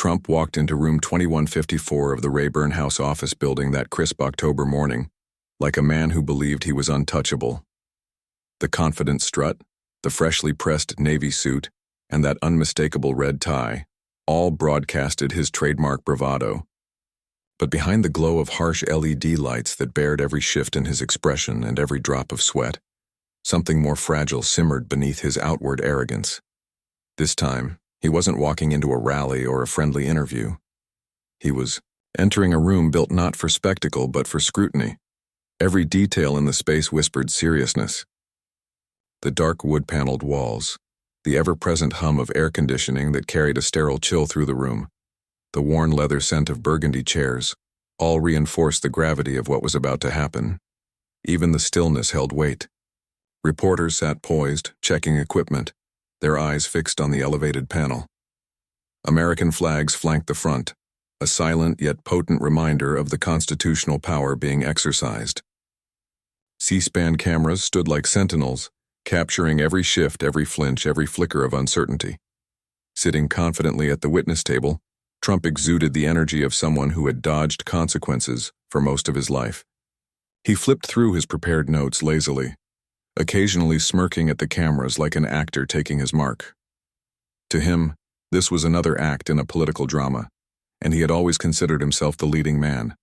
Trump walked into room 2154 of the Rayburn House office building that crisp October morning, like a man who believed he was untouchable. The confident strut, the freshly pressed navy suit, and that unmistakable red tie, all broadcasted his trademark bravado. But behind the glow of harsh LED lights that bared every shift in his expression and every drop of sweat, something more fragile simmered beneath his outward arrogance. This time, he wasn't walking into a rally or a friendly interview. He was entering a room built not for spectacle but for scrutiny. Every detail in the space whispered seriousness. The dark wood-paneled walls, the ever-present hum of air conditioning that carried a sterile chill through the room, the worn leather scent of burgundy chairs, all reinforced the gravity of what was about to happen. Even the stillness held weight. Reporters sat poised, checking equipment, their eyes fixed on the elevated panel. American flags flanked the front, a silent yet potent reminder of the constitutional power being exercised. C-SPAN cameras stood like sentinels, capturing every shift, every flinch, every flicker of uncertainty. Sitting confidently at the witness table, Trump exuded the energy of someone who had dodged consequences for most of his life. He flipped through his prepared notes lazily, occasionally smirking at the cameras like an actor taking his mark. To him, this was another act in a political drama, and he had always considered himself the leading man.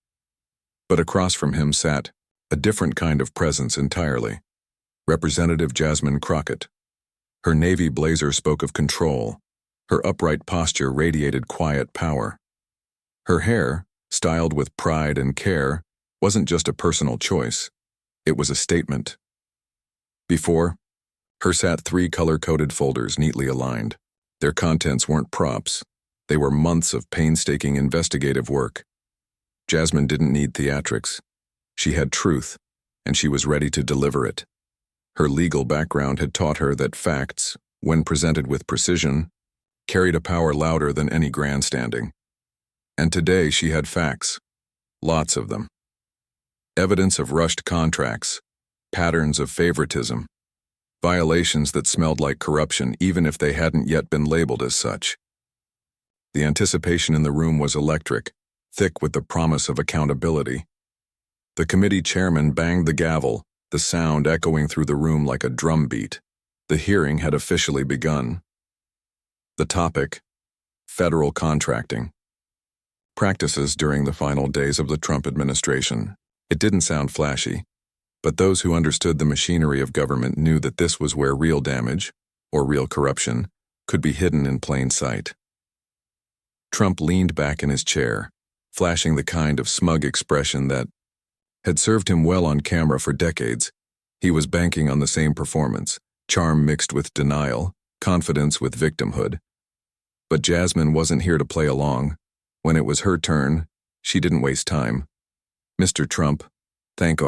But across from him sat a different kind of presence entirely. Representative Jasmine Crockett. Her navy blazer spoke of control. Her upright posture radiated quiet power. Her hair, styled with pride and care, wasn't just a personal choice. It was a statement. Before her sat 3 color-coded folders neatly aligned. Their contents weren't props. They were months of painstaking investigative work. Jasmine didn't need theatrics. She had truth, and she was ready to deliver it. Her legal background had taught her that facts, when presented with precision, carried a power louder than any grandstanding. And today she had facts. Lots of them. Evidence of rushed contracts, patterns of favoritism, violations that smelled like corruption even if they hadn't yet been labeled as such. The anticipation in the room was electric, thick with the promise of accountability. The committee chairman banged the gavel, the sound echoing through the room like a drum beat. The hearing had officially begun. The topic: federal contracting. Practices during the final days of the Trump administration. It didn't sound flashy, but those who understood the machinery of government knew that this was where real damage, or real corruption, could be hidden in plain sight. Trump leaned back in his chair, flashing the kind of smug expression that had served him well on camera for decades. He was banking on the same performance, charm mixed with denial, confidence with victimhood. But Jasmine wasn't here to play along. When it was her turn, she didn't waste time. "Mr. Trump, thank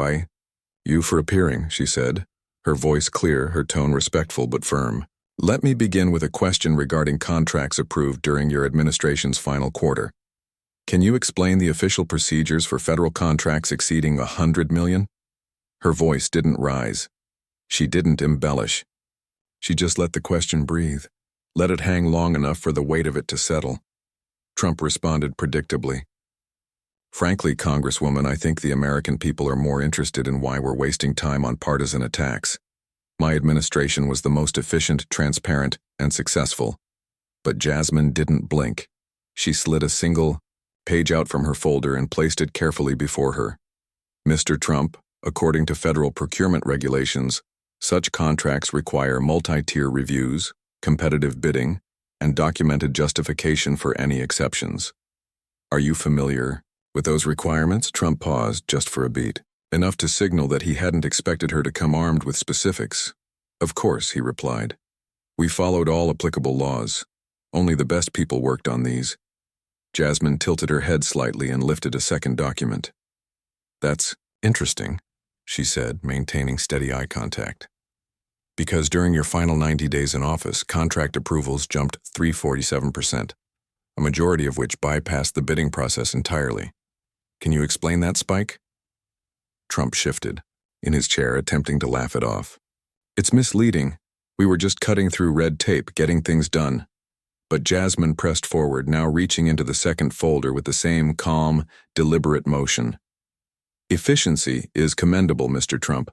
you for appearing," she said, her voice clear, her tone respectful but firm. "Let me begin with a question regarding contracts approved during your administration's final quarter. Can you explain the official procedures for federal contracts exceeding $100 million? Her voice didn't rise. She didn't embellish. She just let the question breathe, let it hang long enough for the weight of it to settle. Trump responded predictably. "Frankly, Congresswoman, I think the American people are more interested in why we're wasting time on partisan attacks. My administration was the most efficient, transparent, and successful." But Jasmine didn't blink. She slid a single page out from her folder and placed it carefully before her. "Mr. Trump, according to federal procurement regulations, such contracts require multi-tier reviews, competitive bidding, and documented justification for any exceptions. Are you familiar with those requirements?" Trump paused just for a beat, enough to signal that he hadn't expected her to come armed with specifics. "Of course," he replied. "We followed all applicable laws. Only the best people worked on these." Jasmine tilted her head slightly and lifted a second document. "That's interesting," she said, maintaining steady eye contact. "Because during your final 90 days in office, contract approvals jumped 347%, a majority of which bypassed the bidding process entirely. Can you explain that spike?" Trump shifted, in his chair, attempting to laugh it off. "It's misleading. We were just cutting through red tape, getting things done. But Jasmine pressed forward, now reaching into the second folder with the same calm, deliberate motion. Efficiency is commendable, Mr. Trump.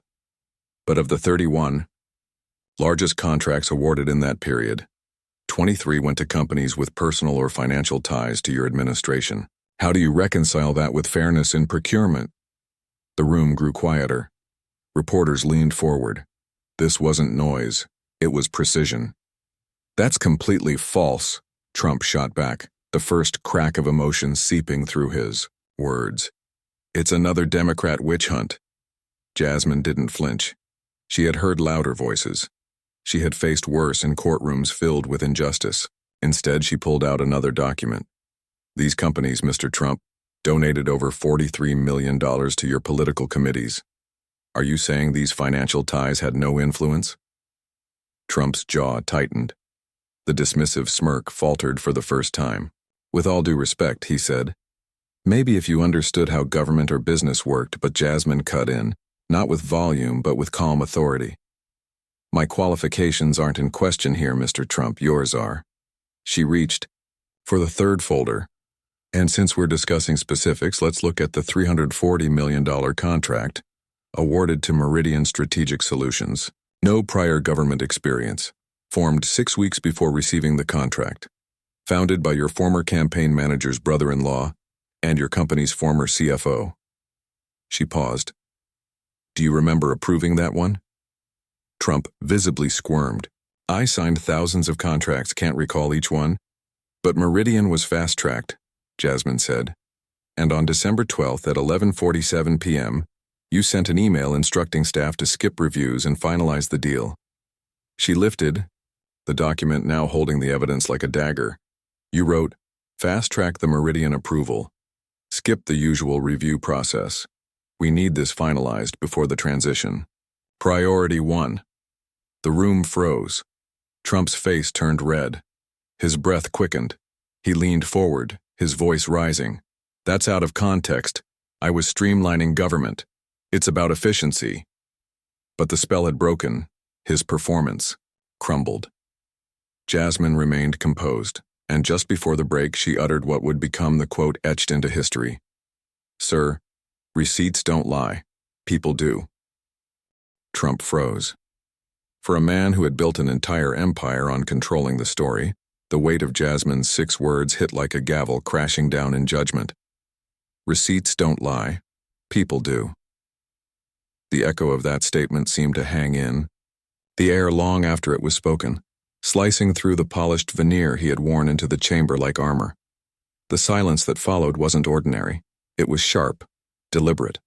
But of the 31 largest contracts awarded in that period, 23 went to companies with personal or financial ties to your administration. How do you reconcile that with fairness in procurement? The room grew quieter. Reporters leaned forward. This wasn't noise. It was precision. That's completely false, Trump shot back, the first crack of emotion seeping through his words. It's another Democrat witch hunt. Jasmine didn't flinch. She had heard louder voices. She had faced worse in courtrooms filled with injustice. Instead, she pulled out another document. These companies, Mr. Trump, donated over $43 million to your political committees. Are you saying these financial ties had no influence? Trump's jaw tightened. The dismissive smirk faltered for the first time. With all due respect, he said, maybe if you understood how government or business worked, but Jasmine cut in, not with volume, but with calm authority. My qualifications aren't in question here, Mr. Trump, yours are. She reached for the third folder. And since we're discussing specifics, let's look at the $340 million contract awarded to Meridian Strategic Solutions. No prior government experience. Formed 6 weeks before receiving the contract. Founded by your former campaign manager's brother-in-law and your company's former CFO. She paused. Do you remember approving that one? Trump visibly squirmed. I signed thousands of contracts, can't recall each one. But Meridian was fast-tracked, Jasmine said. And on December 12th at 11:47 p.m., you sent an email instructing staff to skip reviews and finalize the deal. She lifted the document, now holding the evidence like a dagger. You wrote, fast-track the Meridian approval. Skip the usual review process. We need this finalized before the transition. Priority 1. The room froze. Trump's face turned red. His breath quickened. He leaned forward, his voice rising. That's out of context. I was streamlining government. It's about efficiency. But the spell had broken. His performance crumbled. Jasmine remained composed, and just before the break she uttered what would become the quote etched into history. Sir, receipts don't lie. People do. Trump froze. For a man who had built an entire empire on controlling the story, the weight of Jasmine's 6 words hit like a gavel crashing down in judgment. Receipts don't lie. People do. The echo of that statement seemed to hang in the air long after it was spoken, slicing through the polished veneer he had worn into the chamber like armor. The silence that followed wasn't ordinary. It was sharp, deliberate.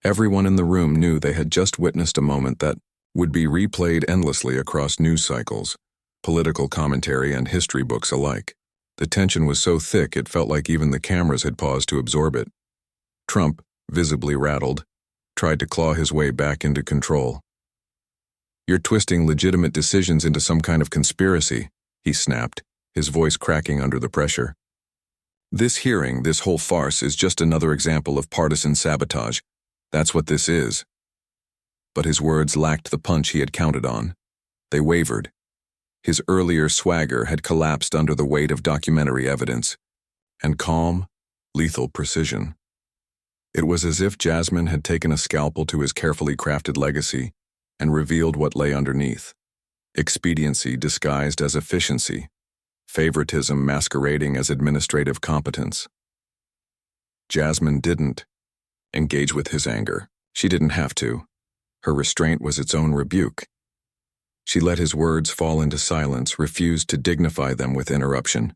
Everyone in the room knew they had just witnessed a moment that would be replayed endlessly across news cycles, political commentary, and history books alike. The tension was so thick it felt like even the cameras had paused to absorb it. Trump, visibly rattled, tried to claw his way back into control. You're twisting legitimate decisions into some kind of conspiracy, he snapped, his voice cracking under the pressure. This hearing, this whole farce, is just another example of partisan sabotage. That's what this is. But his words lacked the punch he had counted on. They wavered. His earlier swagger had collapsed under the weight of documentary evidence, and calm, lethal precision. It was as if Jasmine had taken a scalpel to his carefully crafted legacy and revealed what lay underneath. Expediency disguised as efficiency, favoritism masquerading as administrative competence. Jasmine didn't engage with his anger. She didn't have to. Her restraint was its own rebuke. She let his words fall into silence, refused to dignify them with interruption.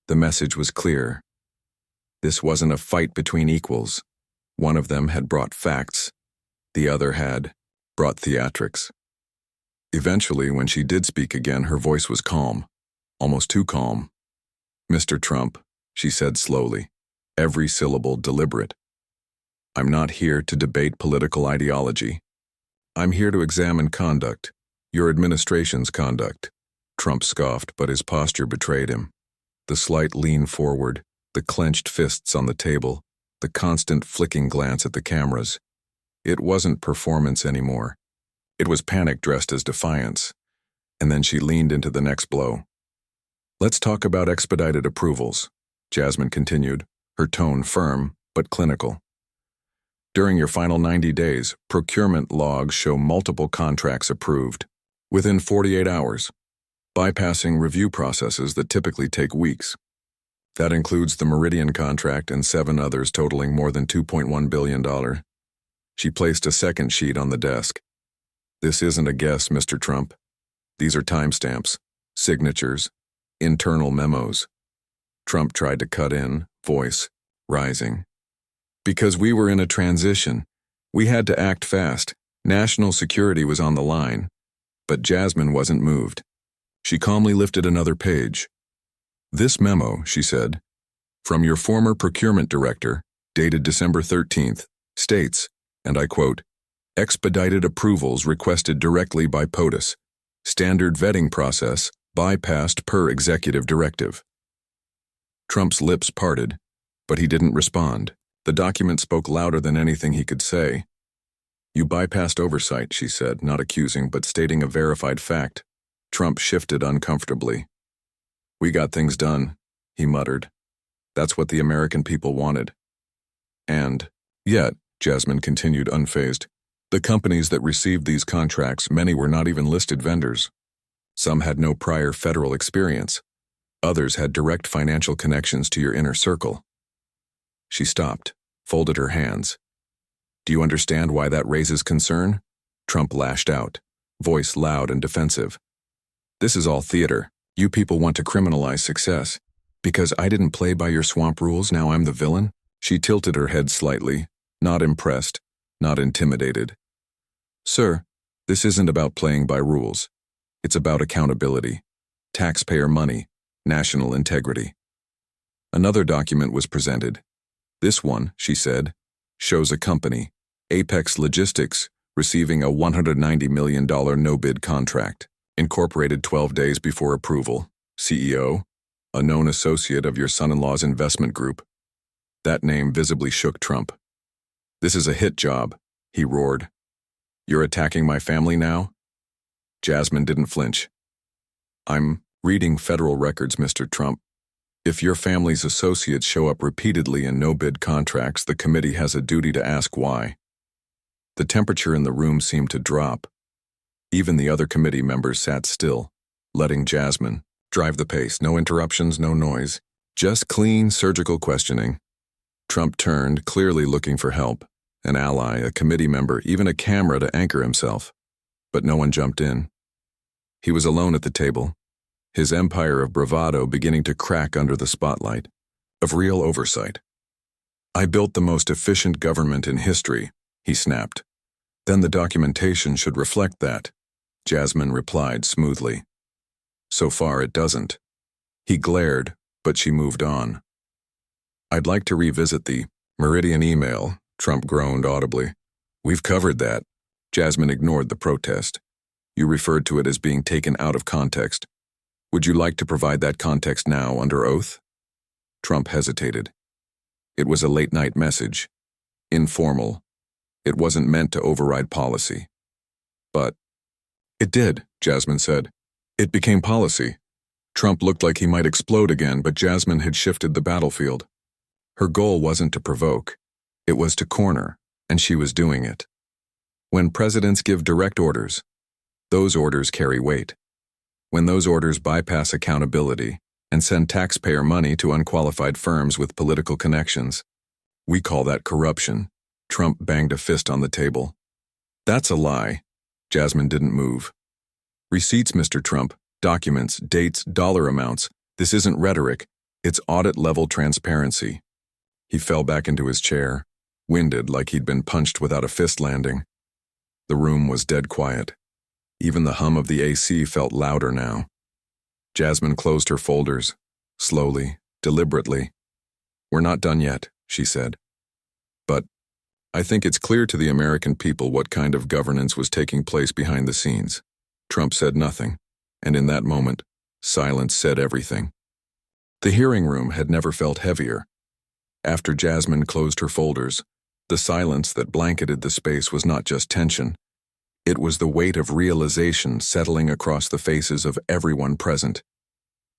The message was clear. This wasn't a fight between equals. One of them had brought facts. The other had brought theatrics. Eventually, when she did speak again, her voice was calm, almost too calm. Mr. Trump, she said slowly, every syllable deliberate. I'm not here to debate political ideology. I'm here to examine conduct, your administration's conduct. Trump scoffed, but his posture betrayed him. The slight lean forward, the clenched fists on the table, the constant flicking glance at the cameras. It wasn't performance anymore. It was panic dressed as defiance. And then she leaned into the next blow. Let's talk about expedited approvals, Jasmine continued, her tone firm but clinical. During your final 90 days, procurement logs show multiple contracts approved within 48 hours, bypassing review processes that typically take weeks. That includes the Meridian contract and 7 others totaling more than $2.1 billion. She placed a second sheet on the desk. This isn't a guess, Mr. Trump. These are timestamps, signatures, internal memos. Trump tried to cut in, voice rising. Because we were in a transition. We had to act fast. National security was on the line. But Jasmine wasn't moved. She calmly lifted another page. This memo, she said, from your former procurement director, dated December 13th, states, and I quote, expedited approvals requested directly by POTUS. Standard vetting process bypassed per executive directive. Trump's lips parted, but he didn't respond. The document spoke louder than anything he could say. You bypassed oversight, she said, not accusing but stating a verified fact. Trump shifted uncomfortably. We got things done, he muttered. That's what the American people wanted. And yet, Jasmine continued unfazed, the companies that received these contracts, many were not even listed vendors. Some had no prior federal experience. Others had direct financial connections to your inner circle. She stopped, folded her hands. Do you understand why that raises concern? Trump lashed out, voice loud and defensive. This is all theater. You people want to criminalize success. Because I didn't play by your swamp rules, now I'm the villain? She tilted her head slightly, not impressed, not intimidated. Sir, this isn't about playing by rules. It's about accountability, taxpayer money, national integrity. Another document was presented. This one, she said, shows a company, Apex Logistics, receiving a $190 million no-bid contract, incorporated 12 days before approval, CEO, a known associate of your son-in-law's investment group. That name visibly shook Trump. This is a hit job, he roared. You're attacking my family now? Jasmine didn't flinch. I'm reading federal records, Mr. Trump. If your family's associates show up repeatedly in no-bid contracts, the committee has a duty to ask why. The temperature in the room seemed to drop. Even the other committee members sat still, letting Jasmine drive the pace. No interruptions, no noise. Just clean, surgical questioning. Trump turned, clearly looking for help. An ally, a committee member, even a camera to anchor himself. But no one jumped in. He was alone at the table, his empire of bravado beginning to crack under the spotlight of real oversight. I built the most efficient government in history, he snapped. Then the documentation should reflect that, Jasmine replied smoothly. So far it doesn't. He glared, but she moved on. I'd like to revisit the Meridian email, Trump groaned audibly. We've covered that. Jasmine ignored the protest. You referred to it as being taken out of context. Would you like to provide that context now under oath? Trump hesitated. It was a late-night message. Informal. It wasn't meant to override policy. But it did, Jasmine said. It became policy. Trump looked like he might explode again, but Jasmine had shifted the battlefield. Her goal wasn't to provoke. It was to corner, and she was doing it. When presidents give direct orders, those orders carry weight. When those orders bypass accountability and send taxpayer money to unqualified firms with political connections, we call that corruption. Trump banged a fist on the table. That's a lie. Jasmine didn't move. Receipts, Mr. Trump, documents, dates, dollar amounts. This isn't rhetoric. It's audit-level transparency. He fell back into his chair, winded like he'd been punched without a fist landing. The room was dead quiet. Even the hum of the AC felt louder now. Jasmine closed her folders, slowly, deliberately. We're not done yet, she said. But I think it's clear to the American people what kind of governance was taking place behind the scenes. Trump said nothing, and in that moment, silence said everything. The hearing room had never felt heavier. After Jasmine closed her folders, the silence that blanketed the space was not just tension. It was the weight of realization settling across the faces of everyone present.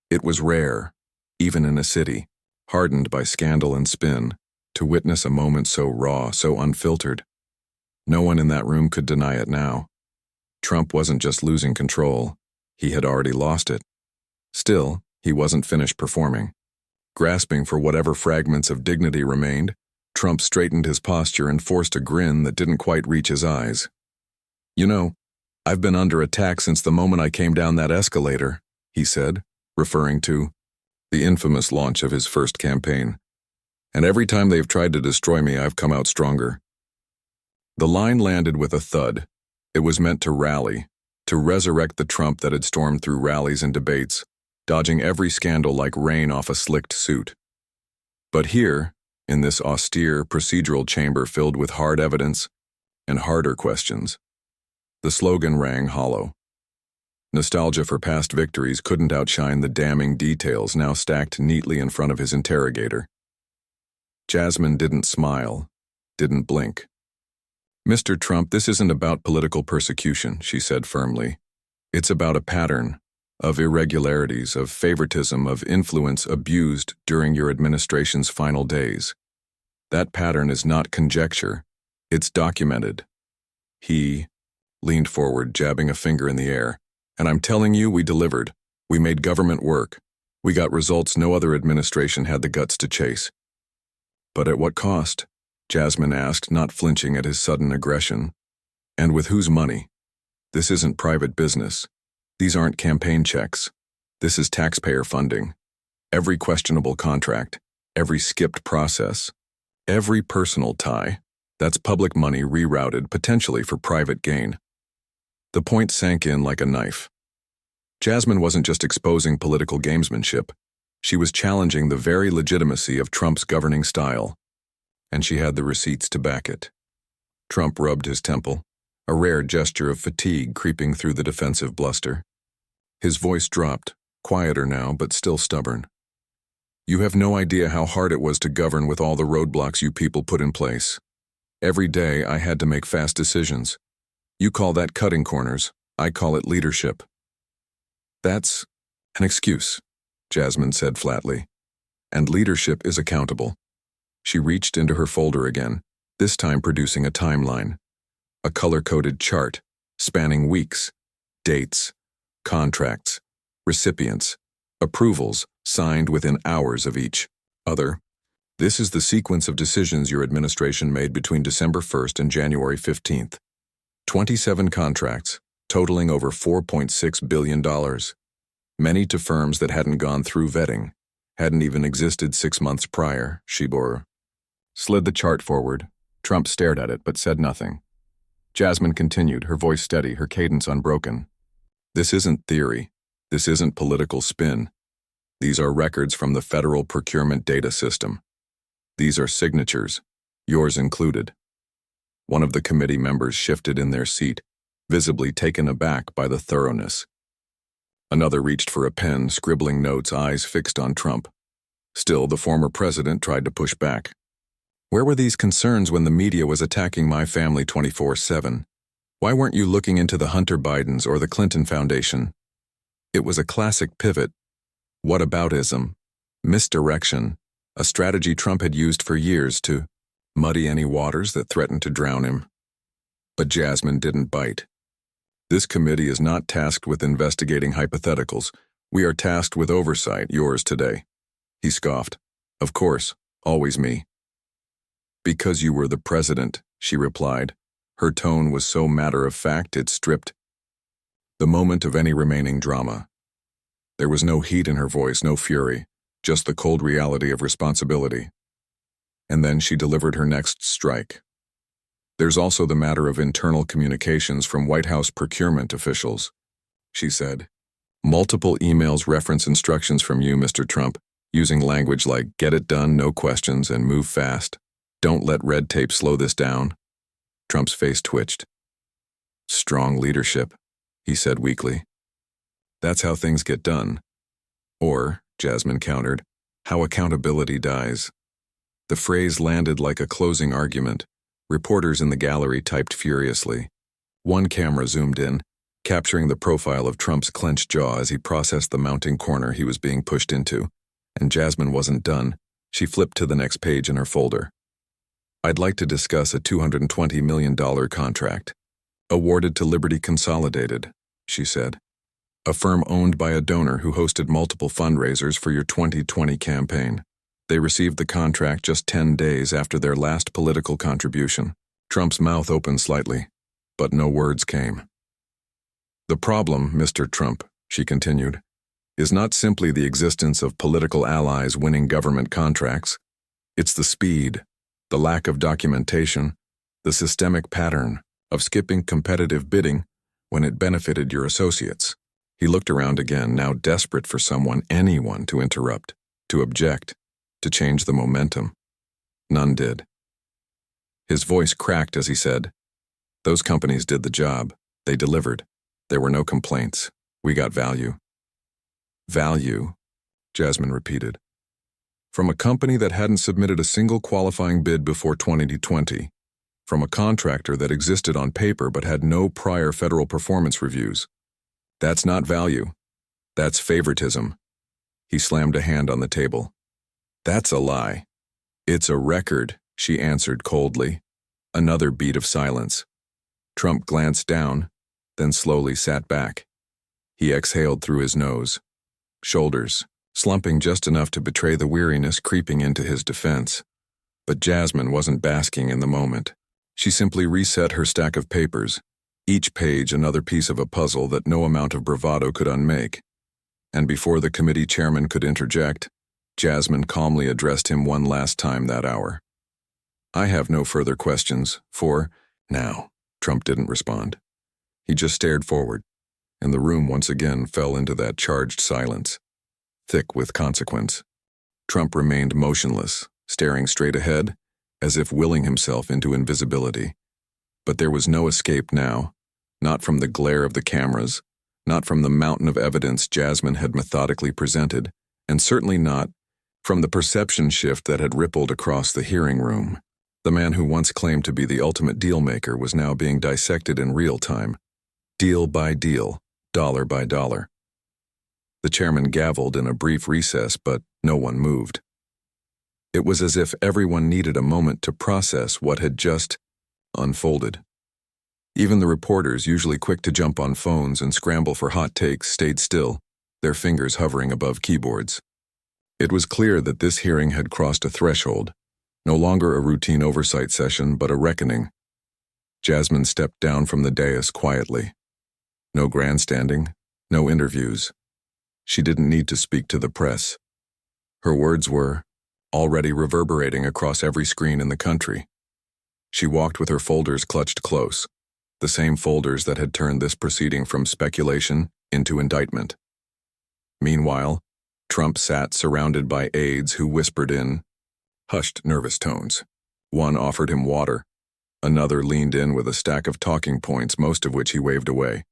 It was rare, even in a city, hardened by scandal and spin, to witness a moment so raw, so unfiltered. No one in that room could deny it now. Trump wasn't just losing control, he had already lost it. Still, he wasn't finished performing. Grasping for whatever fragments of dignity remained, Trump straightened his posture and forced a grin that didn't quite reach his eyes. "You know, I've been under attack since the moment I came down that escalator," he said, referring to the infamous launch of his first campaign. "And every time they've tried to destroy me, I've come out stronger." The line landed with a thud. It was meant to rally, to resurrect the Trump that had stormed through rallies and debates, dodging every scandal like rain off a slicked suit. But here, in this austere, procedural chamber filled with hard evidence and harder questions, the slogan rang hollow. Nostalgia for past victories couldn't outshine the damning details now stacked neatly in front of his interrogator. Jasmine didn't smile, didn't blink. "Mr. Trump, this isn't about political persecution," she said firmly. "It's about a pattern of irregularities, of favoritism, of influence abused during your administration's final days. That pattern is not conjecture, it's documented." He leaned forward, jabbing a finger in the air. "And I'm telling you, we delivered. We made government work. We got results no other administration had the guts to chase." "But at what cost?" Jasmine asked, not flinching at his sudden aggression. "And with whose money? This isn't private business. These aren't campaign checks. This is taxpayer funding. Every questionable contract, every skipped process, every personal tie, that's public money rerouted potentially for private gain." The point sank in like a knife. Jasmine wasn't just exposing political gamesmanship. She was challenging the very legitimacy of Trump's governing style. And she had the receipts to back it. Trump rubbed his temple, a rare gesture of fatigue creeping through the defensive bluster. His voice dropped, quieter now, but still stubborn. "You have no idea how hard it was to govern with all the roadblocks you people put in place. Every day I had to make fast decisions. You call that cutting corners, I call it leadership." "That's an excuse," Jasmine said flatly. "And leadership is accountable." She reached into her folder again, this time producing a timeline. A color-coded chart, spanning weeks, dates, contracts, recipients, approvals signed within hours of each other. "This is the sequence of decisions your administration made between December 1st and January 15th. 27 contracts, totaling over $4.6 billion. Many to firms that hadn't gone through vetting, hadn't even existed 6 months prior," Shibor slid the chart forward. Trump stared at it but said nothing. Jasmine continued, her voice steady, her cadence unbroken. "This isn't theory. This isn't political spin. These are records from the Federal Procurement Data System. These are signatures, yours included." One of the committee members shifted in their seat, visibly taken aback by the thoroughness. Another reached for a pen, scribbling notes, eyes fixed on Trump. Still, the former president tried to push back. "Where were these concerns when the media was attacking my family 24/7? Why weren't you looking into the Hunter Bidens or the Clinton Foundation?" It was a classic pivot. Whataboutism, misdirection, a strategy Trump had used for years to muddy any waters that threatened to drown him. But Jasmine didn't bite. "This committee is not tasked with investigating hypotheticals. We are tasked with oversight, yours today." He scoffed. "Of course, always me." "Because you were the president," she replied. Her tone was so matter-of-fact it stripped the moment of any remaining drama. There was no heat in her voice, no fury, just the cold reality of responsibility. And then she delivered her next strike. "There's also the matter of internal communications from White House procurement officials," she said. "Multiple emails reference instructions from you, Mr. Trump, using language like get it done, no questions, and move fast. Don't let red tape slow this down." Trump's face twitched. "Strong leadership," he said weakly. "That's how things get done." Or, Jasmine countered, how accountability dies. The phrase landed like a closing argument. Reporters in the gallery typed furiously. One camera zoomed in, capturing the profile of Trump's clenched jaw as he processed the mounting corner he was being pushed into. And Jasmine wasn't done. She flipped to the next page in her folder. "I'd like to discuss a $220 million contract. Awarded to Liberty Consolidated," she said. "A firm owned by a donor who hosted multiple fundraisers for your 2020 campaign. They received the contract just 10 days after their last political contribution." Trump's mouth opened slightly, but no words came. "The problem, Mr. Trump," she continued, "is not simply the existence of political allies winning government contracts. It's the speed, the lack of documentation, the systemic pattern of skipping competitive bidding when it benefited your associates." He looked around again, now desperate for anyone to interrupt, to object, to change the momentum. None did. His voice cracked as he said, "Those companies did the job. They delivered. There were no complaints. We got value." "Value," Jasmine repeated. "From a company that hadn't submitted a single qualifying bid before 2020, from a contractor that existed on paper but had no prior federal performance reviews. That's not value. That's favoritism." He slammed a hand on the table. "That's a lie." "It's a record," she answered coldly. Another beat of silence. Trump glanced down, then slowly sat back. He exhaled through his nose, shoulders slumping just enough to betray the weariness creeping into his defense. But Jasmine wasn't basking in the moment. She simply reset her stack of papers, each page another piece of a puzzle that no amount of bravado could unmake. And before the committee chairman could interject, Jasmine calmly addressed him one last time that hour. "I have no further questions for now." Trump didn't respond. He just stared forward, and the room once again fell into that charged silence, thick with consequence. Trump remained motionless, staring straight ahead, as if willing himself into invisibility. But there was no escape now, not from the glare of the cameras, not from the mountain of evidence Jasmine had methodically presented, and certainly not from the perception shift that had rippled across the hearing room. The man who once claimed to be the ultimate deal-maker was now being dissected in real time, deal by deal, dollar by dollar. The chairman gavelled in a brief recess, but no one moved. It was as if everyone needed a moment to process what had just unfolded. Even the reporters, usually quick to jump on phones and scramble for hot takes, stayed still, their fingers hovering above keyboards. It was clear that this hearing had crossed a threshold, no longer a routine oversight session, but a reckoning. Jasmine stepped down from the dais quietly. No grandstanding, no interviews. She didn't need to speak to the press. Her words were already reverberating across every screen in the country. She walked with her folders clutched close, the same folders that had turned this proceeding from speculation into indictment. Meanwhile, Trump sat surrounded by aides who whispered in hushed, nervous tones. One offered him water. Another leaned in with a stack of talking points, most of which he waved away.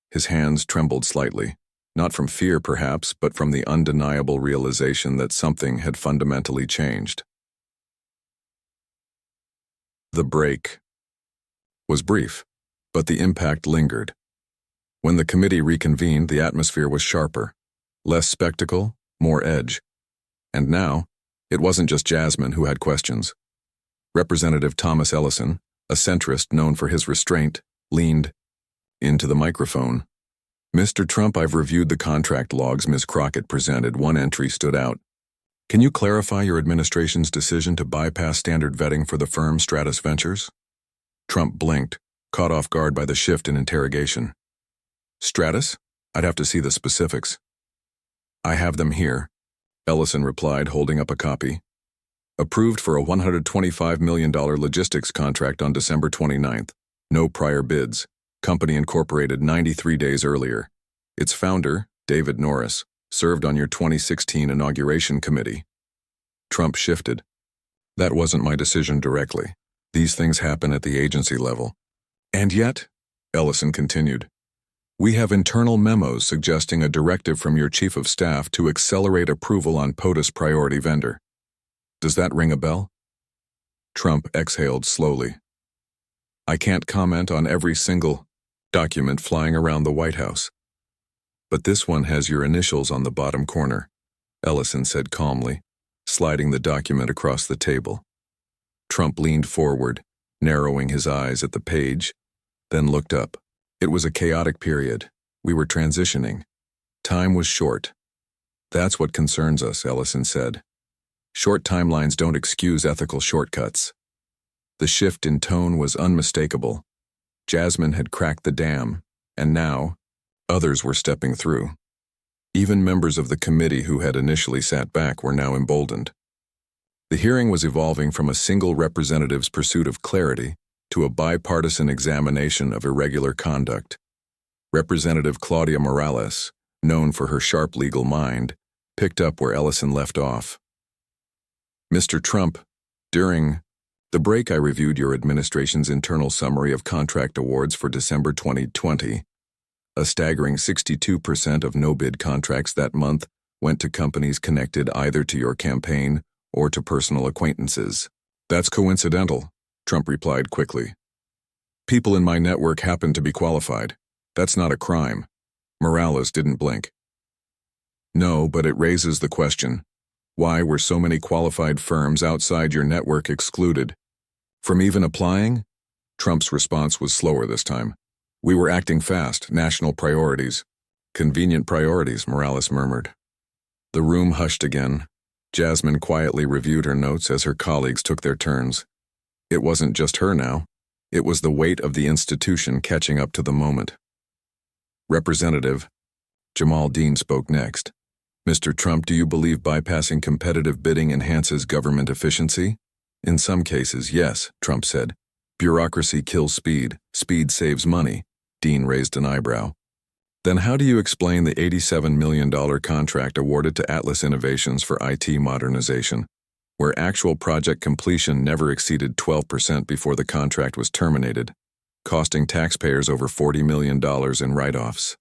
His hands trembled slightly, not from fear perhaps, but from the undeniable realization that something had fundamentally changed. The break was brief, but the impact lingered. When the committee reconvened, the atmosphere was sharper, less spectacle, more edge. And now, it wasn't just Jasmine who had questions. Representative Thomas Ellison, a centrist known for his restraint, leaned into the microphone. "Mr. Trump, I've reviewed the contract logs Ms. Crockett presented. One entry stood out. Can you clarify your administration's decision to bypass standard vetting for the firm Stratus Ventures?" Trump blinked, caught off guard by the shift in interrogation. "Stratus? I'd have to see the specifics." "I have them here," Ellison replied, holding up a copy. "Approved for a $125 million logistics contract on December 29th. No prior bids. Company incorporated 93 days earlier. Its founder, David Norris, served on your 2016 inauguration committee." Trump shifted. "That wasn't my decision directly. These things happen at the agency level." "And yet," Ellison continued, "we have internal memos suggesting a directive from your chief of staff to accelerate approval on POTUS priority vendor. Does that ring a bell?" Trump exhaled slowly. "I can't comment on every single..." document flying around the White House. But this one has your initials on the bottom corner, Ellison said calmly, sliding the document across the table. Trump leaned forward, narrowing his eyes at the page, then looked up. It was a chaotic period. We were transitioning. Time was short. That's what concerns us, Ellison said. Short timelines don't excuse ethical shortcuts. The shift in tone was unmistakable. Jasmine had cracked the dam, and now, others were stepping through. Even members of the committee who had initially sat back were now emboldened. The hearing was evolving from a single representative's pursuit of clarity to a bipartisan examination of irregular conduct. Representative Claudia Morales, known for her sharp legal mind, picked up where Ellison left off. Mr. Trump, during the break I reviewed your administration's internal summary of contract awards for December 2020. A staggering 62% of no-bid contracts that month went to companies connected either to your campaign or to personal acquaintances. That's coincidental, Trump replied quickly. People in my network happen to be qualified. That's not a crime. Morales didn't blink. No, but it raises the question. Why were so many qualified firms outside your network excluded? From even applying? Trump's response was slower this time. We were acting fast, national priorities. Convenient priorities, Morales murmured. The room hushed again. Jasmine quietly reviewed her notes as her colleagues took their turns. It wasn't just her now. It was the weight of the institution catching up to the moment. Representative Jamal Dean spoke next. Mr. Trump, do you believe bypassing competitive bidding enhances government efficiency? In some cases, yes, Trump said. Bureaucracy kills speed. Speed saves money. Dean raised an eyebrow. Then how do you explain the $87 million contract awarded to Atlas Innovations for IT modernization, where actual project completion never exceeded 12% before the contract was terminated, costing taxpayers over $40 million in write-offs?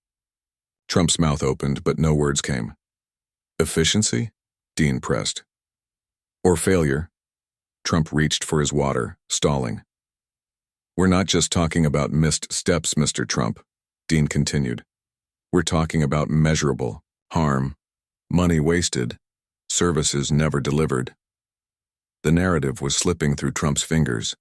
Trump's mouth opened, but no words came. Efficiency? Dean pressed. Or failure? Trump reached for his water, stalling. We're not just talking about missed steps, Mr. Trump, Dean continued. We're talking about measurable harm, money wasted, services never delivered. The narrative was slipping through Trump's fingers.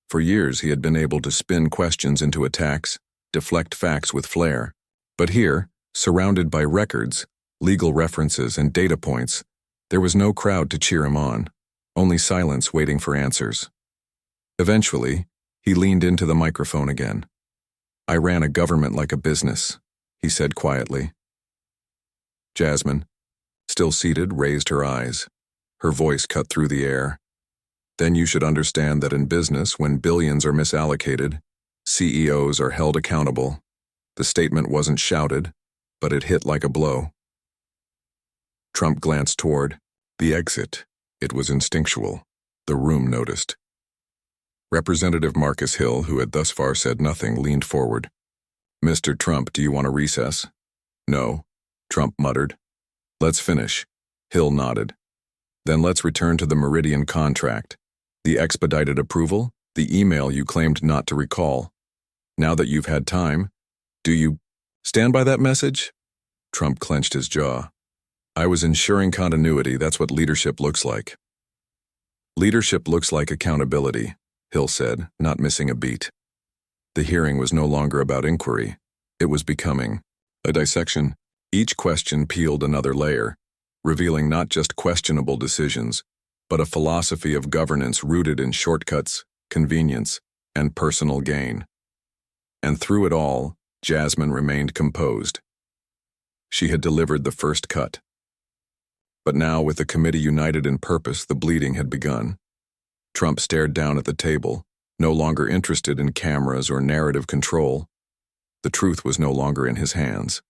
For years he had been able to spin questions into attacks, deflect facts with flair. But here, surrounded by records, legal references, and data points, there was no crowd to cheer him on. Only silence waiting for answers. Eventually, he leaned into the microphone again. I ran a government like a business, he said quietly. Jasmine, still seated, raised her eyes. Her voice cut through the air. Then you should understand that in business, when billions are misallocated, CEOs are held accountable. The statement wasn't shouted, but it hit like a blow. Trump glanced toward the exit. It was instinctual. The room noticed. Representative Marcus Hill, who had thus far said nothing, leaned forward. Mr. Trump, do you want to recess? No, Trump muttered. Let's finish. Hill nodded. Then let's return to the Meridian contract. The expedited approval, the email you claimed not to recall. Now that you've had time, do you stand by that message? Trump clenched his jaw. I was ensuring continuity. That's what leadership looks like. Leadership looks like accountability, Hill said, not missing a beat. The hearing was no longer about inquiry. It was becoming a dissection. Each question peeled another layer, revealing not just questionable decisions, but a philosophy of governance rooted in shortcuts, convenience, and personal gain. And through it all, Jasmine remained composed. She had delivered the first cut. But now, with the committee united in purpose, the bleeding had begun. Trump stared down at the table, no longer interested in cameras or narrative control. The truth was no longer in his hands.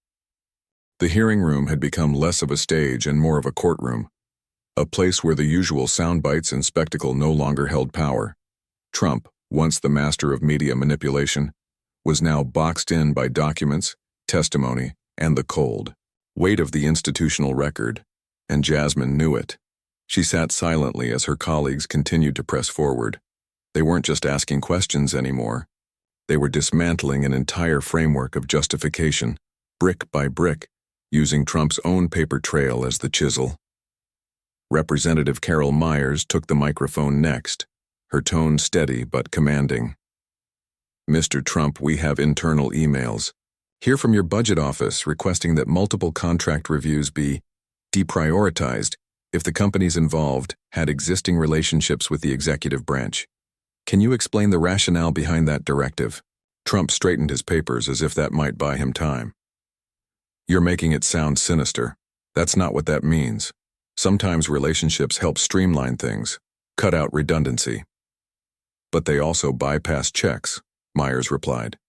The hearing room had become less of a stage and more of a courtroom, a place where the usual sound bites and spectacle no longer held power. Trump, once the master of media manipulation, was now boxed in by documents, testimony, and the cold weight of the institutional record. And Jasmine knew it. She sat silently as her colleagues continued to press forward. They weren't just asking questions anymore. They were dismantling an entire framework of justification, brick by brick, using Trump's own paper trail as the chisel. Representative Carol Myers took the microphone next, her tone steady but commanding. "Mr. Trump, we have internal emails. Hear from your budget office requesting that multiple contract reviews be deprioritized if the companies involved had existing relationships with the executive branch. Can you explain the rationale behind that directive?" Trump straightened his papers as if that might buy him time. "You're making it sound sinister. That's not what that means. Sometimes relationships help streamline things, cut out redundancy. But they also bypass checks," Myers replied.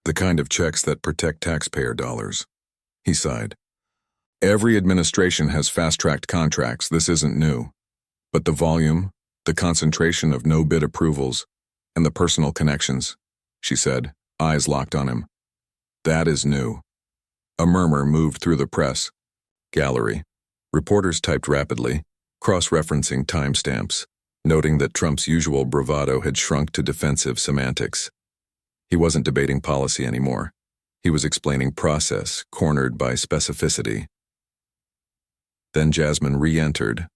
"The kind of checks that protect taxpayer dollars." He sighed. "Every administration has fast-tracked contracts. This isn't new. But the volume, the concentration of no-bid approvals, and the personal connections," she said, eyes locked on him. "That is new." A murmur moved through the press gallery. Reporters typed rapidly, cross-referencing timestamps, noting that Trump's usual bravado had shrunk to defensive semantics. He wasn't debating policy anymore. He was explaining process, cornered by specificity. Then Jasmine re-entered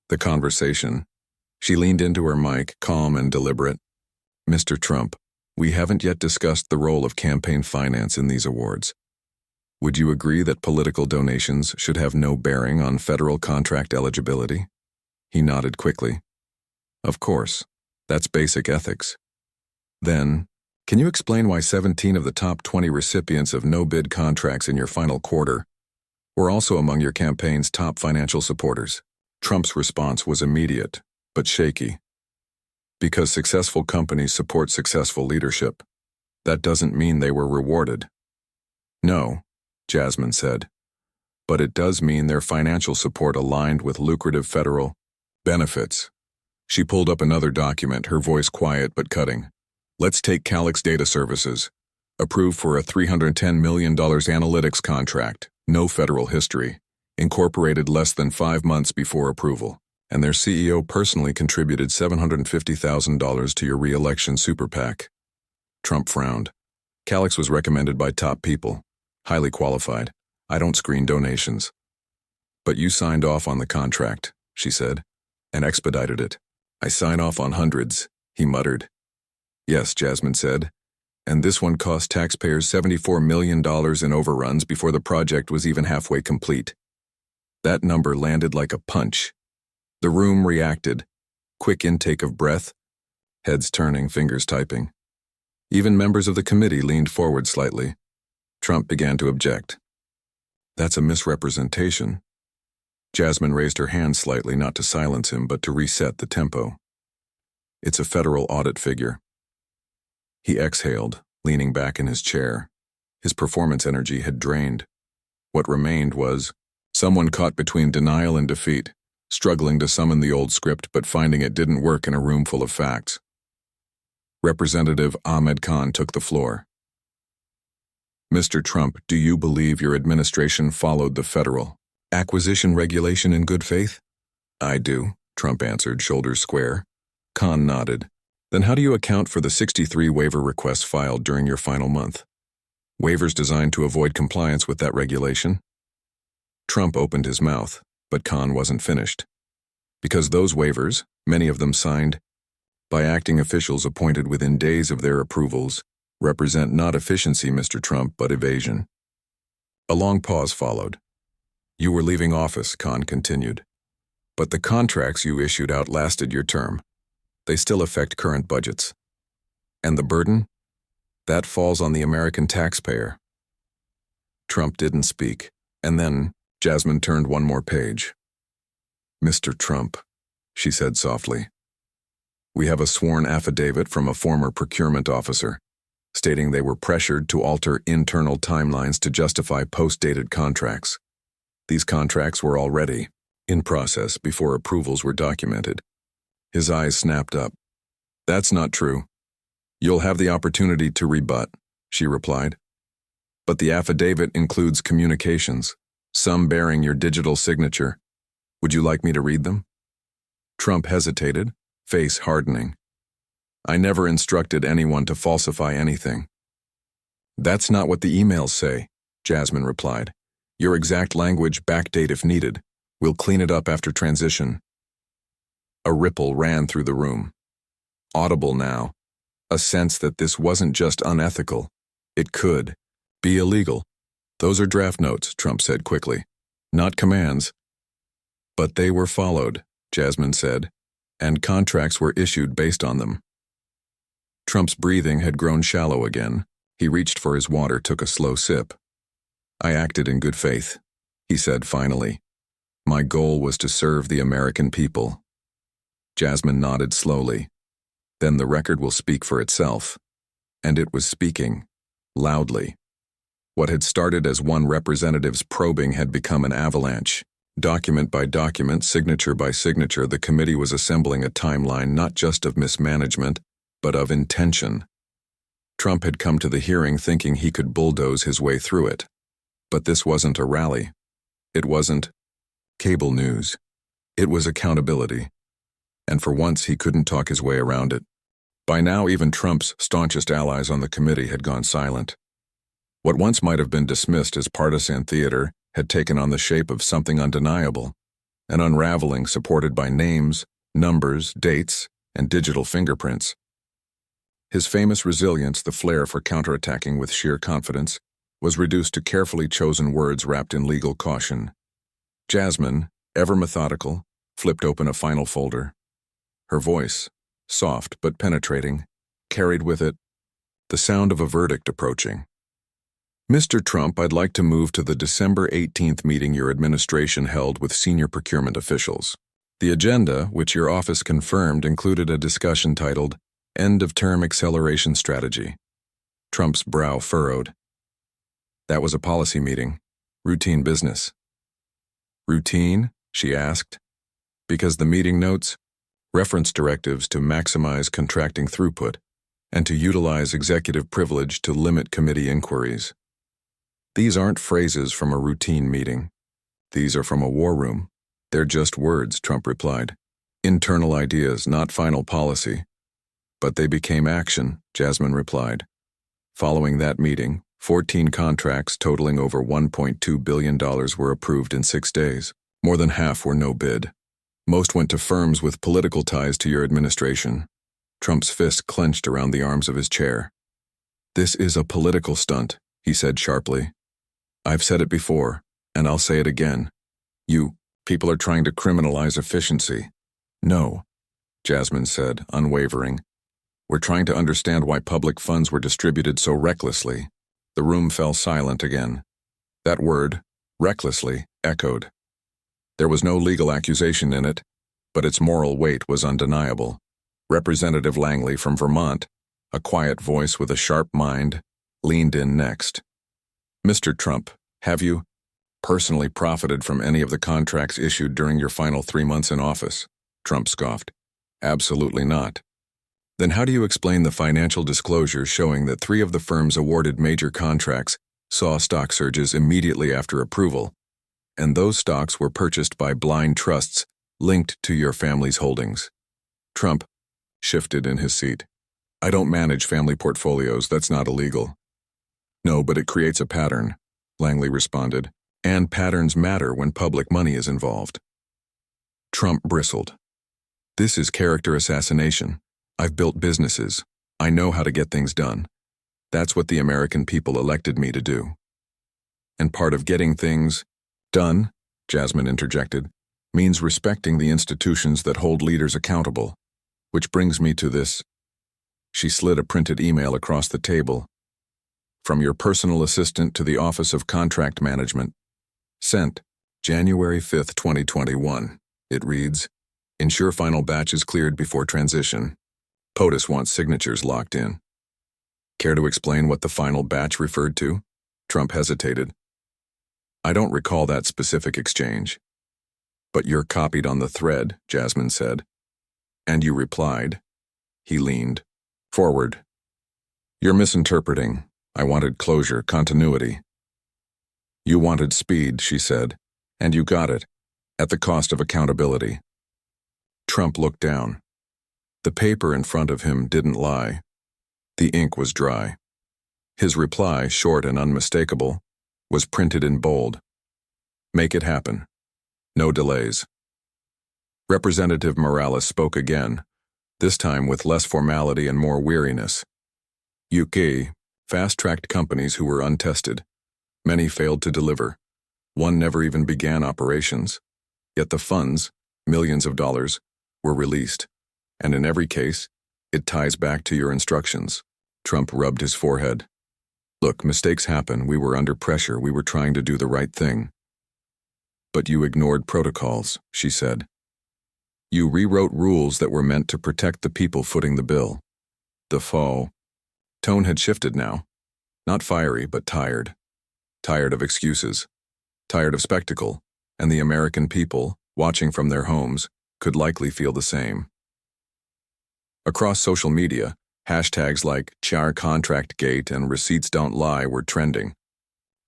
the conversation. She leaned into her mic, calm and deliberate. "Mr. Trump, we haven't yet discussed the role of campaign finance in these awards. Would you agree that political donations should have no bearing on federal contract eligibility?" He nodded quickly. "Of course. That's basic ethics." "Then, can you explain why 17 of the top 20 recipients of no-bid contracts in your final quarter were also among your campaign's top financial supporters?" Trump's response was immediate, but shaky. "Because successful companies support successful leadership. That doesn't mean they were rewarded." "No," Jasmine said, "but it does mean their financial support aligned with lucrative federal benefits." She pulled up another document, her voice quiet but cutting. "Let's take Calix Data Services. Approved for a $310 million analytics contract, no federal history, incorporated less than 5 months before approval, and their CEO personally contributed $750,000 to your re-election super PAC." Trump frowned. "Calix was recommended by top people. Highly qualified. I don't screen donations." "But you signed off on the contract," she said, "and expedited it." "I sign off on hundreds," he muttered. "Yes," Jasmine said, "and this one cost taxpayers $74 million in overruns before the project was even halfway complete." That number landed like a punch. The room reacted. Quick intake of breath, heads turning, fingers typing. Even members of the committee leaned forward slightly. Trump began to object. "That's a misrepresentation." Jasmine raised her hand slightly, not to silence him, but to reset the tempo. "It's a federal audit figure." He exhaled, leaning back in his chair. His performance energy had drained. What remained was someone caught between denial and defeat, struggling to summon the old script but finding it didn't work in a room full of facts. Representative Ahmed Khan took the floor. "Mr. Trump, do you believe your administration followed the federal acquisition regulation in good faith?" "I do," Trump answered, shoulders square. Khan nodded. "Then how do you account for the 63 waiver requests filed during your final month? Waivers designed to avoid compliance with that regulation?" Trump opened his mouth, but Khan wasn't finished. "Because those waivers, many of them signed by acting officials appointed within days of their approvals, represent not efficiency, Mr. Trump, but evasion." A long pause followed. "You were leaving office," Khan continued. "But the contracts you issued outlasted your term. They still affect current budgets. And the burden? That falls on the American taxpayer." Trump didn't speak, and then Jasmine turned one more page. "Mr. Trump," she said softly, "we have a sworn affidavit from a former procurement officer, stating they were pressured to alter internal timelines to justify post-dated contracts. These contracts were already in process before approvals were documented." His eyes snapped up. "That's not true." "You'll have the opportunity to rebut," she replied. "But the affidavit includes communications, some bearing your digital signature. Would you like me to read them?" Trump hesitated, face hardening. I never instructed anyone to falsify anything. That's not what the emails say, Jasmine replied. Your exact language, backdate if needed. We'll clean it up after transition. A ripple ran through the room. Audible now. A sense that this wasn't just unethical. It could be illegal. Those are draft notes, Trump said quickly. Not commands. But they were followed, Jasmine said, and contracts were issued based on them. Trump's breathing had grown shallow again. He reached for his water, took a slow sip. I acted in good faith, he said finally. My goal was to serve the American people. Jasmine nodded slowly. Then the record will speak for itself. And it was speaking, loudly. What had started as one representative's probing had become an avalanche. Document by document, signature by signature, the committee was assembling a timeline not just of mismanagement, but of intention. Trump had come to the hearing thinking he could bulldoze his way through it. But this wasn't a rally. It wasn't cable news. It was accountability. And for once he couldn't talk his way around it. By now even Trump's staunchest allies on the committee had gone silent. What once might have been dismissed as partisan theater had taken on the shape of something undeniable, an unraveling supported by names, numbers, dates, and digital fingerprints. His famous resilience, the flair for counterattacking with sheer confidence, was reduced to carefully chosen words wrapped in legal caution. Jasmine, ever methodical, flipped open a final folder. Her voice, soft but penetrating, carried with it the sound of a verdict approaching. Mr. Trump, I'd like to move to the December 18th meeting your administration held with senior procurement officials. The agenda, which your office confirmed, included a discussion titled End-of-Term Acceleration Strategy. Trump's brow furrowed. That was a policy meeting. Routine business. Routine? She asked. Because the meeting notes reference directives to maximize contracting throughput and to utilize executive privilege to limit committee inquiries. These aren't phrases from a routine meeting. These are from a war room. They're just words, Trump replied. Internal ideas, not final policy. But they became action, Jasmine replied. Following that meeting, 14 contracts totaling over $1.2 billion were approved in 6 days. More than half were no bid. Most went to firms with political ties to your administration. Trump's fist clenched around the arms of his chair. This is a political stunt, he said sharply. I've said it before, and I'll say it again. You people are trying to criminalize efficiency. No, Jasmine said, unwavering. We're trying to understand why public funds were distributed so recklessly. The room fell silent again. That word, recklessly, echoed. There was no legal accusation in it, but its moral weight was undeniable. Representative Langley from Vermont, a quiet voice with a sharp mind, leaned in next. Mr. Trump, have you personally profited from any of the contracts issued during your final 3 months in office? Trump scoffed. Absolutely not. Then how do you explain the financial disclosures showing that 3 of the firms awarded major contracts saw stock surges immediately after approval, and those stocks were purchased by blind trusts linked to your family's holdings? Trump shifted in his seat. I don't manage family portfolios, that's not illegal. No, but it creates a pattern, Langley responded, and patterns matter when public money is involved. Trump bristled. This is character assassination. I've built businesses. I know how to get things done. That's what the American people elected me to do. And part of getting things done, Jasmine interjected, means respecting the institutions that hold leaders accountable. Which brings me to this. She slid a printed email across the table. From your personal assistant to the Office of Contract Management. Sent, January 5th, 2021. It reads, ensure final batch is cleared before transition. POTUS wants signatures locked in. Care to explain what the final batch referred to? Trump hesitated. I don't recall that specific exchange. But you're copied on the thread, Jasmine said. And you replied. He leaned forward. You're misinterpreting. I wanted closure, continuity. You wanted speed, she said, and you got it, at the cost of accountability. Trump looked down. The paper in front of him didn't lie. The ink was dry. His reply, short and unmistakable, was printed in bold. Make it happen. No delays. Representative Morales spoke again, this time with less formality and more weariness. UK fast-tracked companies who were untested. Many failed to deliver. One never even began operations. Yet the funds, millions of dollars, were released. And in every case, it ties back to your instructions. Trump rubbed his forehead. Look, mistakes happen. We were under pressure. We were trying to do the right thing. But you ignored protocols, she said. You rewrote rules that were meant to protect the people footing the bill. The tone had shifted now. Not fiery, but tired. Tired of excuses. Tired of spectacle. And the American people, watching from their homes, could likely feel the same. Across social media, hashtags like #CharContractGate and Receipts Don't Lie were trending.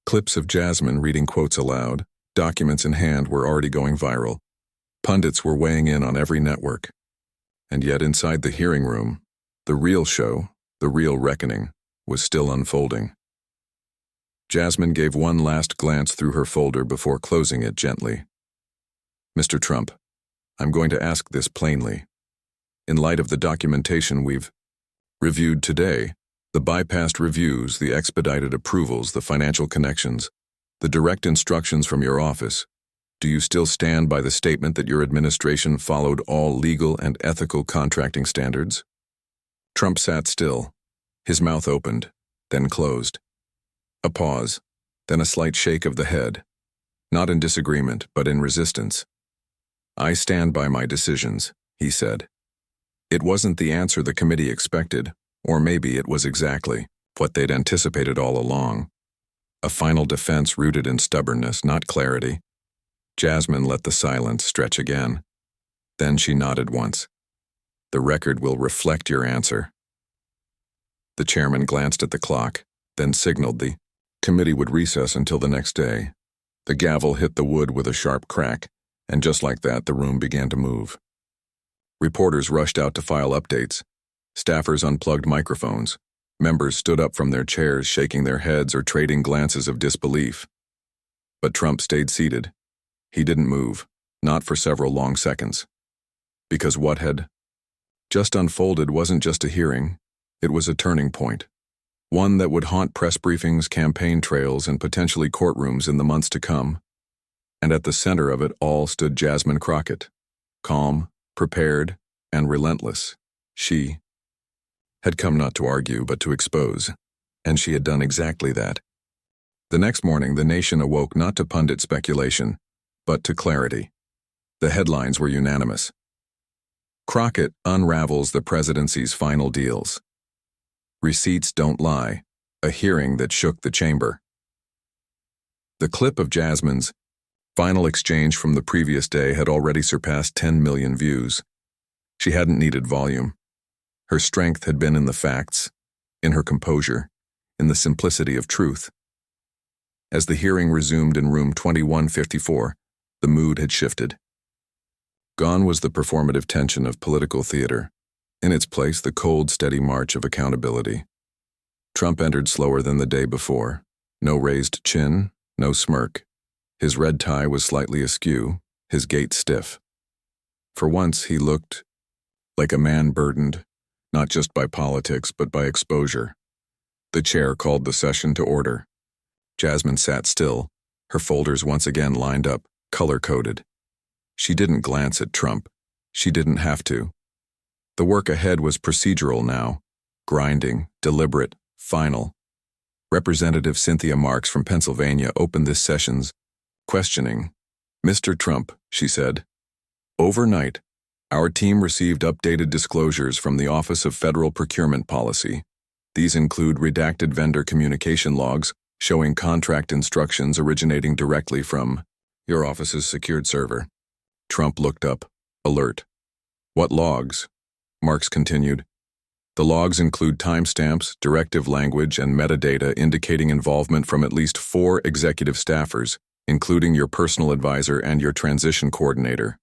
Clips of Jasmine reading quotes aloud, documents in hand, were already going viral. Pundits were weighing in on every network. And yet inside the hearing room, the real show, the real reckoning, was still unfolding. Jasmine gave one last glance through her folder before closing it gently. Mr. Trump, I'm going to ask this plainly. In light of the documentation we've reviewed today, the bypassed reviews, the expedited approvals, the financial connections, the direct instructions from your office, do you still stand by the statement that your administration followed all legal and ethical contracting standards? Trump sat still, his mouth opened, then closed. A pause, then a slight shake of the head, not in disagreement, but in resistance. I stand by my decisions, he said. It wasn't the answer the committee expected, or maybe it was exactly what they'd anticipated all along. A final defense rooted in stubbornness, not clarity. Jasmine let the silence stretch again. Then she nodded once. The record will reflect your answer. The chairman glanced at the clock, then signaled the committee would recess until the next day. The gavel hit the wood with a sharp crack, and just like that, the room began to move. Reporters rushed out to file updates. Staffers unplugged microphones. Members stood up from their chairs, shaking their heads or trading glances of disbelief. But Trump stayed seated. He didn't move, not for several long seconds. Because what had just unfolded wasn't just a hearing, it was a turning point. One that would haunt press briefings, campaign trails, and potentially courtrooms in the months to come. And at the center of it all stood Jasmine Crockett, calm, prepared, and relentless. She had come not to argue, but to expose, and she had done exactly that. The next morning, the nation awoke not to pundit speculation, but to clarity. The headlines were unanimous. Crockett unravels the presidency's final deals. Receipts don't lie, a hearing that shook the chamber. The clip of Jasmine's final exchange from the previous day had already surpassed 10 million views. She hadn't needed volume. Her strength had been in the facts, in her composure, in the simplicity of truth. As the hearing resumed in room 2154, the mood had shifted. Gone was the performative tension of political theater. In its place, the cold, steady march of accountability. Trump entered slower than the day before. No raised chin, no smirk. His red tie was slightly askew, his gait stiff. For once, he looked like a man burdened, not just by politics, but by exposure. The chair called the session to order. Jasmine sat still, her folders once again lined up, color-coded. She didn't glance at Trump. She didn't have to. The work ahead was procedural now, grinding, deliberate, final. Representative Cynthia Marks from Pennsylvania opened this session's questioning. Mr. Trump, she said, overnight, our team received updated disclosures from the Office of Federal Procurement Policy. These include redacted vendor communication logs showing contract instructions originating directly from your office's secured server. Trump looked up, alert. What logs? Marks continued. The logs include timestamps, directive language, and metadata indicating involvement from at least 4 executive staffers, including your personal advisor and your transition coordinator.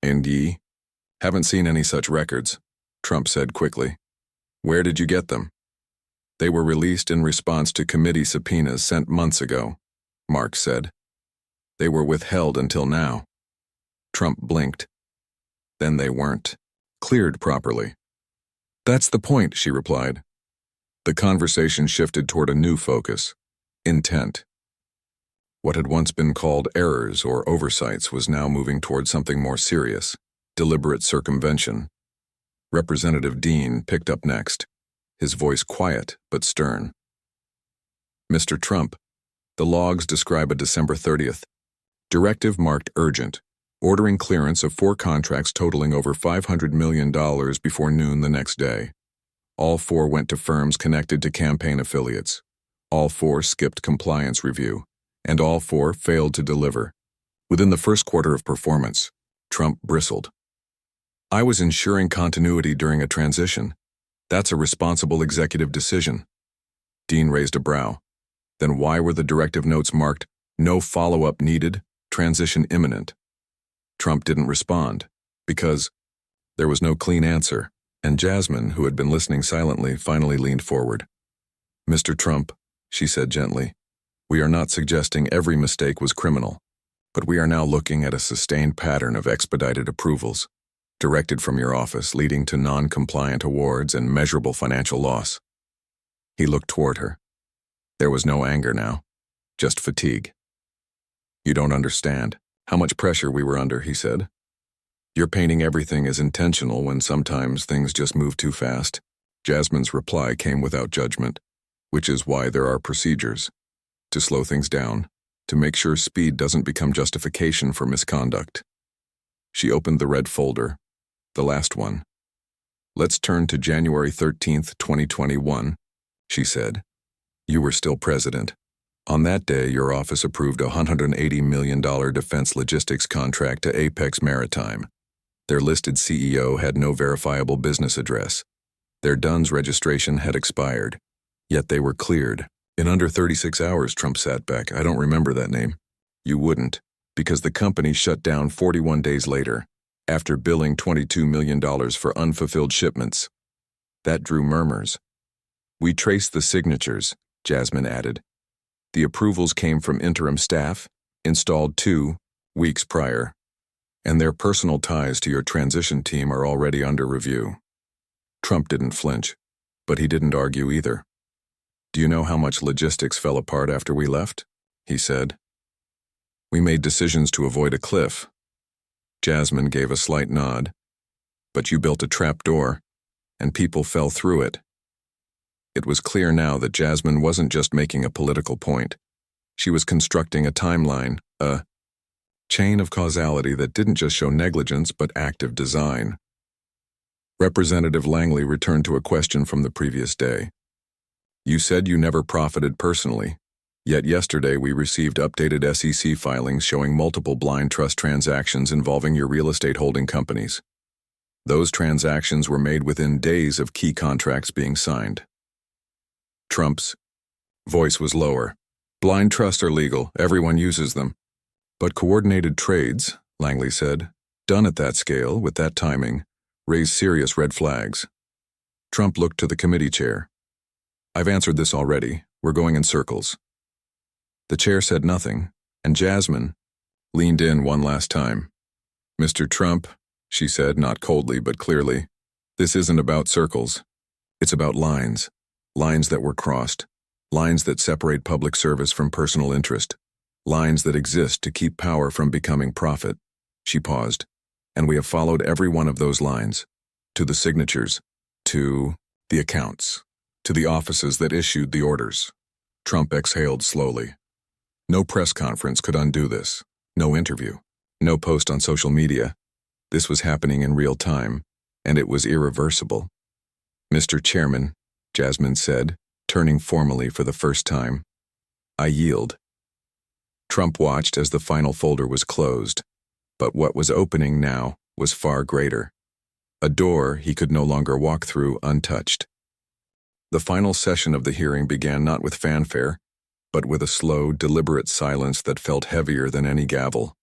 And ye? Haven't seen any such records. Trump said quickly. Where did you get them? They were released in response to committee subpoenas sent months ago, Mark said. They were withheld until now. Trump blinked. Then they weren't cleared properly. That's the point, she replied. The conversation shifted toward a new focus: intent. What had once been called errors or oversights was now moving toward something more serious: deliberate circumvention. Representative Dean picked up next, his voice quiet but stern. Mr. Trump, the logs describe a December 30th directive marked urgent, ordering clearance of 4 contracts totaling over $500 million before noon the next day. All 4 went to firms connected to campaign affiliates. All 4 skipped compliance review, and all 4 failed to deliver. Within the first quarter of performance, Trump bristled. I was ensuring continuity during a transition. That's a responsible executive decision. Dean raised a brow. Then why were the directive notes marked, no follow-up needed, transition imminent? Trump didn't respond, because there was no clean answer, and Jasmine, who had been listening silently, finally leaned forward. Mr. Trump, she said gently, we are not suggesting every mistake was criminal, but we are now looking at a sustained pattern of expedited approvals, directed from your office, leading to non-compliant awards and measurable financial loss. He looked toward her. There was no anger now, just fatigue. You don't understand how much pressure we were under, he said. You're painting everything as intentional when sometimes things just move too fast. Jasmine's reply came without judgment, which is why there are procedures. To slow things down, to make sure speed doesn't become justification for misconduct. She opened the red folder, the last one. Let's turn to January 13th, 2021, she said. You were still president. On that day, your office approved a $180 million defense logistics contract to Apex Maritime. Their listed CEO had no verifiable business address. Their DUNS registration had expired, yet they were cleared. In under 36 hours, Trump sat back. I don't remember that name. You wouldn't, because the company shut down 41 days later, after billing $22 million for unfulfilled shipments. That drew murmurs. We traced the signatures, Jasmine added. The approvals came from interim staff, installed 2 weeks prior, and their personal ties to your transition team are already under review. Trump didn't flinch, but he didn't argue either. Do you know how much logistics fell apart after we left? He said. We made decisions to avoid a cliff. Jasmine gave a slight nod. But you built a trap door, and people fell through it. It was clear now that Jasmine wasn't just making a political point. She was constructing a timeline, a chain of causality that didn't just show negligence but active design. Representative Langley returned to a question from the previous day. You said you never profited personally, yet yesterday we received updated SEC filings showing multiple blind trust transactions involving your real estate holding companies. Those transactions were made within days of key contracts being signed. Trump's voice was lower. Blind trusts are legal, everyone uses them. But coordinated trades, Langley said, done at that scale, with that timing, raise serious red flags. Trump looked to the committee chair. I've answered this already. We're going in circles. The chair said nothing, and Jasmine leaned in one last time. Mr. Trump, she said, not coldly but clearly, this isn't about circles. It's about lines. Lines that were crossed. Lines that separate public service from personal interest. Lines that exist to keep power from becoming profit. She paused. And we have followed every one of those lines. To the signatures. To the accounts. To the offices that issued the orders. Trump exhaled slowly. No press conference could undo this. No interview. No post on social media. This was happening in real time, and it was irreversible. Mr. Chairman, Jasmine said, turning formally for the first time. I yield. Trump watched as the final folder was closed, but what was opening now was far greater. A door he could no longer walk through untouched. The final session of the hearing began not with fanfare, but with a slow, deliberate silence that felt heavier than any gavel.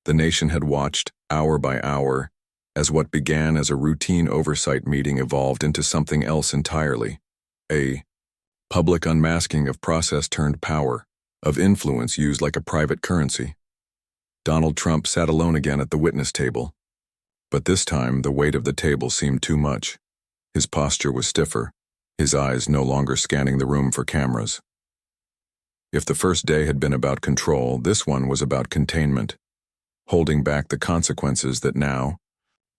The nation had watched, hour by hour, as what began as a routine oversight meeting evolved into something else entirely. A public unmasking of process turned power, of influence used like a private currency. Donald Trump sat alone again at the witness table. But this time, the weight of the table seemed too much. His posture was stiffer, his eyes no longer scanning the room for cameras. If the first day had been about control, this one was about containment, holding back the consequences that now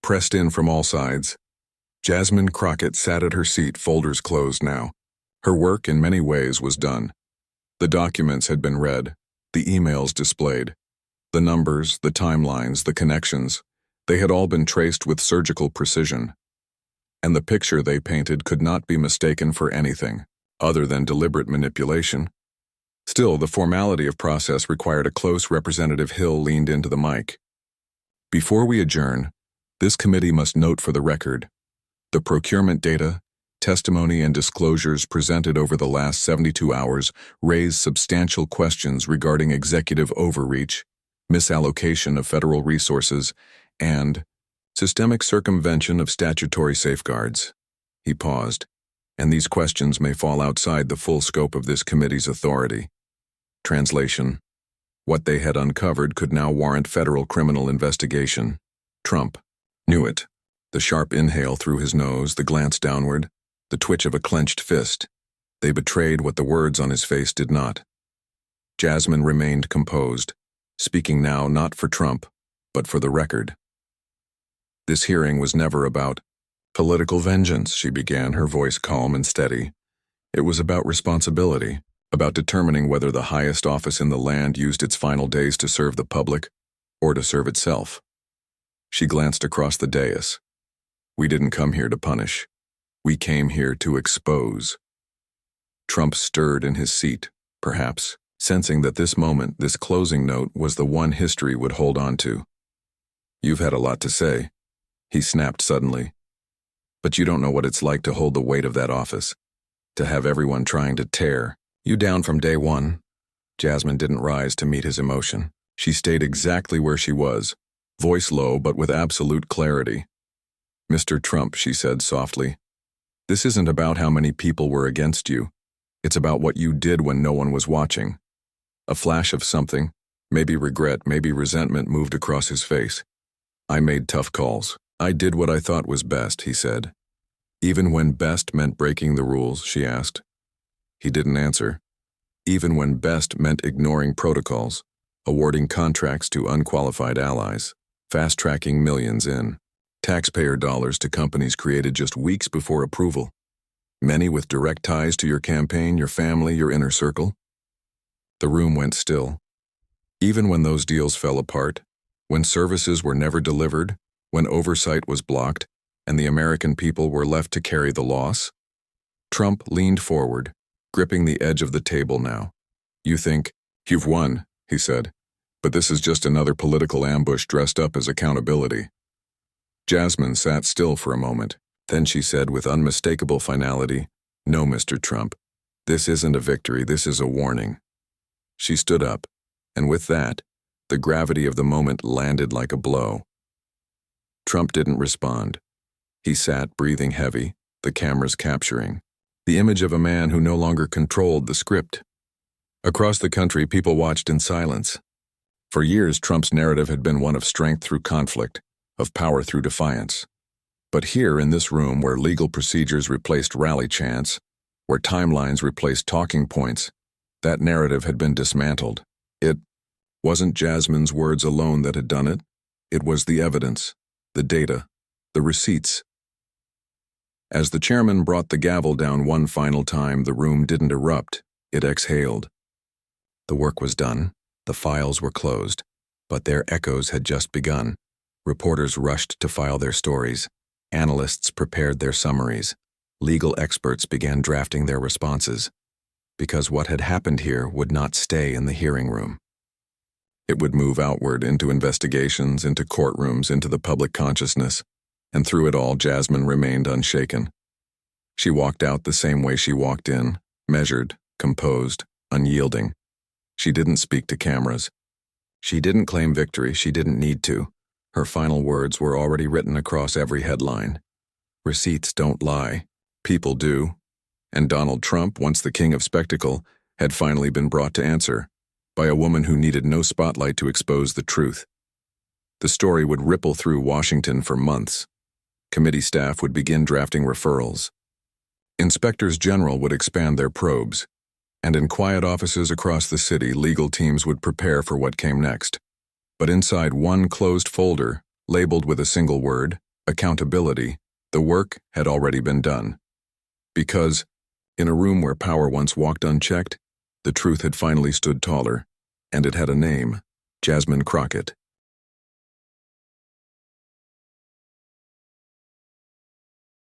pressed in from all sides. Jasmine Crockett sat at her seat, folders closed now. Her work, in many ways, was done. The documents had been read, the emails displayed. The numbers, the timelines, the connections, they had all been traced with surgical precision. And the picture they painted could not be mistaken for anything other than deliberate manipulation. Still, the formality of process required a close representative. Hill leaned into the mic. Before we adjourn, this committee must note for the record the procurement data, testimony, and disclosures presented over the last 72 hours raised substantial questions regarding executive overreach, misallocation of federal resources, and systemic circumvention of statutory safeguards. He paused, and these questions may fall outside the full scope of this committee's authority. Translation: what they had uncovered could now warrant federal criminal investigation. Trump knew it. The sharp inhale through his nose, the glance downward, the twitch of a clenched fist. They betrayed what the words on his face did not. Jasmine remained composed, speaking now not for Trump, but for the record. This hearing was never about political vengeance, she began, her voice calm and steady. It was about responsibility, about determining whether the highest office in the land used its final days to serve the public or to serve itself. She glanced across the dais. We didn't come here to punish. We came here to expose. Trump stirred in his seat, perhaps, sensing that this moment, this closing note, was the one history would hold on to. You've had a lot to say, he snapped suddenly. But you don't know what it's like to hold the weight of that office, to have everyone trying to tear you down from day one. Jasmine didn't rise to meet his emotion. She stayed exactly where she was, voice low but with absolute clarity. Mr. Trump, she said softly, this isn't about how many people were against you. It's about what you did when no one was watching. A flash of something, maybe regret, maybe resentment, moved across his face. I made tough calls. I did what I thought was best, he said. Even when best meant breaking the rules, she asked. He didn't answer. Even when best meant ignoring protocols, awarding contracts to unqualified allies, fast-tracking millions in taxpayer dollars to companies created just weeks before approval, many with direct ties to your campaign, your family, your inner circle. The room went still. Even when those deals fell apart, when services were never delivered, when oversight was blocked, and the American people were left to carry the loss. Trump leaned forward, gripping the edge of the table now. You think, you've won, he said, but this is just another political ambush dressed up as accountability. Jasmine sat still for a moment. Then she said with unmistakable finality, no, Mr. Trump, this isn't a victory, this is a warning. She stood up, and with that, the gravity of the moment landed like a blow. Trump didn't respond. He sat, breathing heavy, the cameras capturing the image of a man who no longer controlled the script. Across the country, people watched in silence. For years, Trump's narrative had been one of strength through conflict, of power through defiance. But here in this room, where legal procedures replaced rally chants, where timelines replaced talking points, that narrative had been dismantled. It wasn't Jasmine's words alone that had done it. It was the evidence, the data, the receipts. As the chairman brought the gavel down one final time, the room didn't erupt, it exhaled. The work was done, the files were closed, but their echoes had just begun. Reporters rushed to file their stories. Analysts prepared their summaries. Legal experts began drafting their responses. Because what had happened here would not stay in the hearing room. It would move outward into investigations, into courtrooms, into the public consciousness. And through it all, Jasmine remained unshaken. She walked out the same way she walked in, measured, composed, unyielding. She didn't speak to cameras. She didn't claim victory, she didn't need to. Her final words were already written across every headline. Receipts don't lie. People do. And Donald Trump, once the king of spectacle, had finally been brought to answer by a woman who needed no spotlight to expose the truth. The story would ripple through Washington for months. Committee staff would begin drafting referrals. Inspectors general would expand their probes, and in quiet offices across the city, legal teams would prepare for what came next. But inside one closed folder, labeled with a single word, accountability, the work had already been done. Because, in a room where power once walked unchecked, the truth had finally stood taller, and it had a name: Jasmine Crockett.